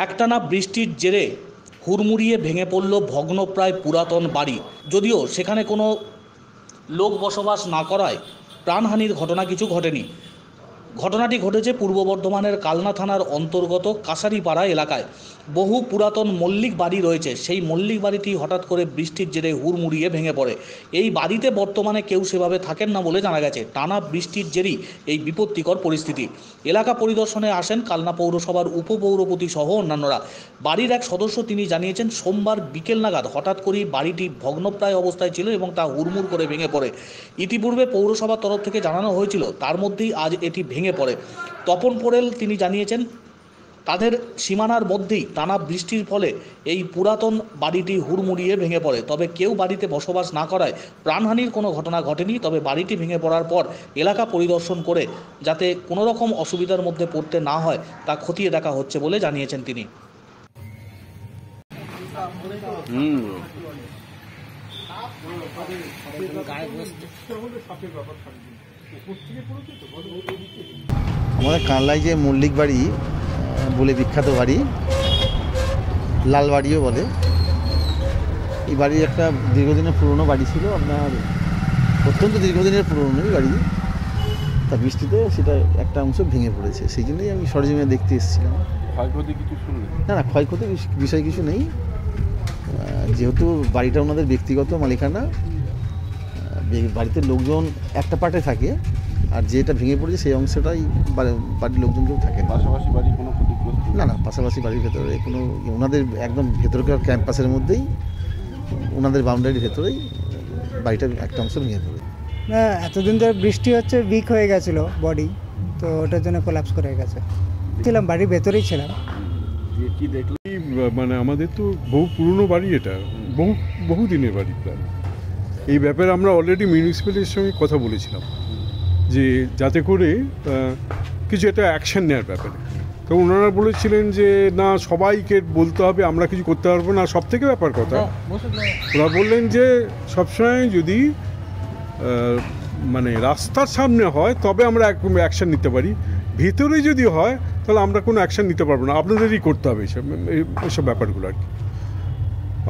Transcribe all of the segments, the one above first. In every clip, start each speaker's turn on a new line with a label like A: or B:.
A: একটানা বৃষ্টির জেরে হুড়মুড়িয়ে ভেঙে পড়ল ভগ্নপ্রায় পুরাতন বাড়ি। যদিও সেখানে কোনো লোক বসবাস না করায় প্রাণহানির ঘটনা কিছু ঘটেনি। ঘটনাটি ঘটেছে পূর্ব বর্ধমানের কালনা থানার অন্তর্গত কাসারিপাড়া এলাকায়। বহু পুরাতন মল্লিক বাড়ি রয়েছে। সেই মল্লিক বাড়িটি হঠাৎ করে বৃষ্টির জেরে হুড়মুড়িয়ে ভেঙে পড়ে। এই বাড়িতে বর্তমানে কেউ সেভাবে থাকেন না বলে জানা গেছে। টানা বৃষ্টির জেরেই এই বিপত্তিকর পরিস্থিতি। এলাকা পরিদর্শনে আসেন কালনা পৌরসভার উপপৌরপতি সহ অন্যান্যরা। বাড়ির এক সদস্য তিনি জানিয়েছেন, সোমবার বিকেল নাগাদ হঠাৎ করেই বাড়িটি ভগ্নপ্রায় অবস্থায় ছিল এবং তা হুড়মুড় করে ভেঙে পড়ে। ইতিপূর্বে পৌরসভার তরফ থেকে জানানো হয়েছিল, তার মধ্যেই আজ এটি ভেঙে পড়ে। তপন পোড়েল তিনি জানিয়েছেন, তাদের সীমানার মধ্যেই টানা বৃষ্টির ফলে এই পুরাতন বাড়িটি হুড়মুড়িয়ে ভেঙে পড়ে। তবে কেউ বাড়িতে বসবাস না করায় প্রাণহানির কোনো ঘটনা ঘটেনি। তবে বাড়িটি ভেঙে পড়ার পর এলাকা পরিদর্শন করে যাতে কোনো রকম অসুবিধার মধ্যে পড়তে না হয় তা খতিয়ে দেখা হচ্ছে বলে জানিয়েছেন তিনি।
B: আমাদের কানলায় যে মল্লিক বাড়ি বলে বিখ্যাত বাড়ি, লাল বাড়িও বলে, এই বাড়ির একটা দীর্ঘদিনের পুরনো বাড়ি ছিল। আপনার অত্যন্ত দীর্ঘদিনের পুরনো বাড়ি। তা বৃষ্টিতে সেটা একটা অংশ ভেঙে পড়েছে, সেই জন্যই আমি সরজমিনে দেখতে এসেছিলাম।
C: ক্ষয়ক্ষতি কিছু শুনলেন?
B: না, ক্ষয়ক্ষতির বিষয় কিছু নেই। যেহেতু বাড়িটা ওনাদের ব্যক্তিগত মালিকানা, বাড়িতে লোকজন একটা পার্টে থাকে, আর যেটা ভেঙে পড়েছে সেই অংশটাই বাড়ির লোকজন কেউ থাকে।
C: পাশাপাশি বাড়ি কোনো ক্ষতিগ্রস্ত?
B: না, পাশাপাশি বাড়ির ভেতরে কোনো, ওনাদের একদম ভেতরকার ক্যাম্পাসের মধ্যেই, ওনাদের বাউন্ডারির ভেতরেই বাড়িটার একটা অংশ ভেঙে পড়ে।
D: না, এতদিন ধরে বৃষ্টি হচ্ছে, উইক হয়ে গেছিলো বডি, তো ওটার জন্য কোলাপস করে গেছে। ছিলাম বাড়ির ভেতরেই ছিলাম।
C: কি দেখলি? মানে আমাদের তো বহু পুরনো বাড়ি, এটা বহু দিনের বাড়ি প্রায়। এই ব্যাপারে আমরা অলরেডি মিউনিসিপ্যালিটির সঙ্গে কথা বলেছিলাম যে যাতে করে কিছু একটা অ্যাকশন নেওয়ার ব্যাপারে। তো ওনারা বলেছিলেন যে না, সবাইকে বলতে হবে, আমরা কিছু করতে পারবো না। সব থেকে ব্যাপার কথা, ওরা বললেন যে সবসময় যদি মানে রাস্তার সামনে হয় তবে আমরা অ্যাকশন নিতে পারি, ভিতরে যদি হয় তাহলে আমরা কোনো অ্যাকশন নিতে পারবো না, আপনাদেরই করতে হবে এইসব ব্যাপারগুলো আর কি।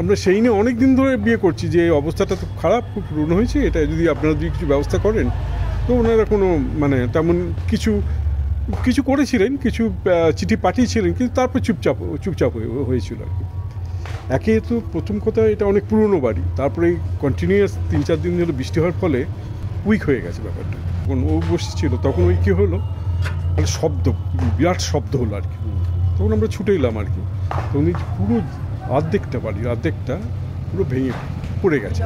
C: আমরা সেই নিয়ে অনেক দিন ধরে বিয়ে করছি যে অবস্থাটা তো খারাপ, খুব পুরনো হয়েছে, এটা যদি আপনারা যদি কিছু ব্যবস্থা করেন। তো ওনারা কোনো মানে তেমন কিছু করেছিলেন, কিছু চিঠি পাঠিয়েছিলেন, কিন্তু তারপর চুপচাপ হয়েছিল আর কি। একে তো প্রথম কথা, এটা অনেক পুরনো বাড়ি, তারপরে কন্টিনিউয়াস 3-4 দিন ধরে বৃষ্টি হওয়ার ফলে উইক হয়ে গেছে ব্যাপারটা। তখন ও বসেছিল, তখন ওই কী হলো, মানে বিরাট শব্দ হলো আর কি। তখন আমরা ছুটে এলাম আর কি। তখন পুরো অর্ধেকটা পুরো ভেঙে পড়ে গেছে।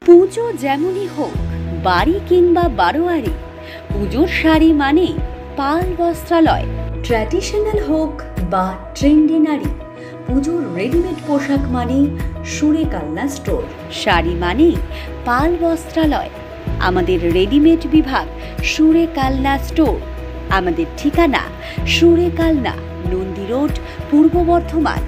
E: পুজো যেমনই হোক, বাড়ি কিংবা বারোয়ারি, পুজোর শাড়ি মানে পাল বস্ত্রালয়। ট্র্যাডিশনাল হোক বা ট্রেন্ডি নারী, পুজোর রেডিমেড পোশাক মানে সুরে কালনা স্টোর। শাড়ি মানে পাল বস্ত্রালয়। আমাদের রেডিমেড বিভাগ সুরে কালনা স্টোর। আমাদের ঠিকানা সুরে কালনা, নন্দী রোড, পূর্ব বর্ধমান।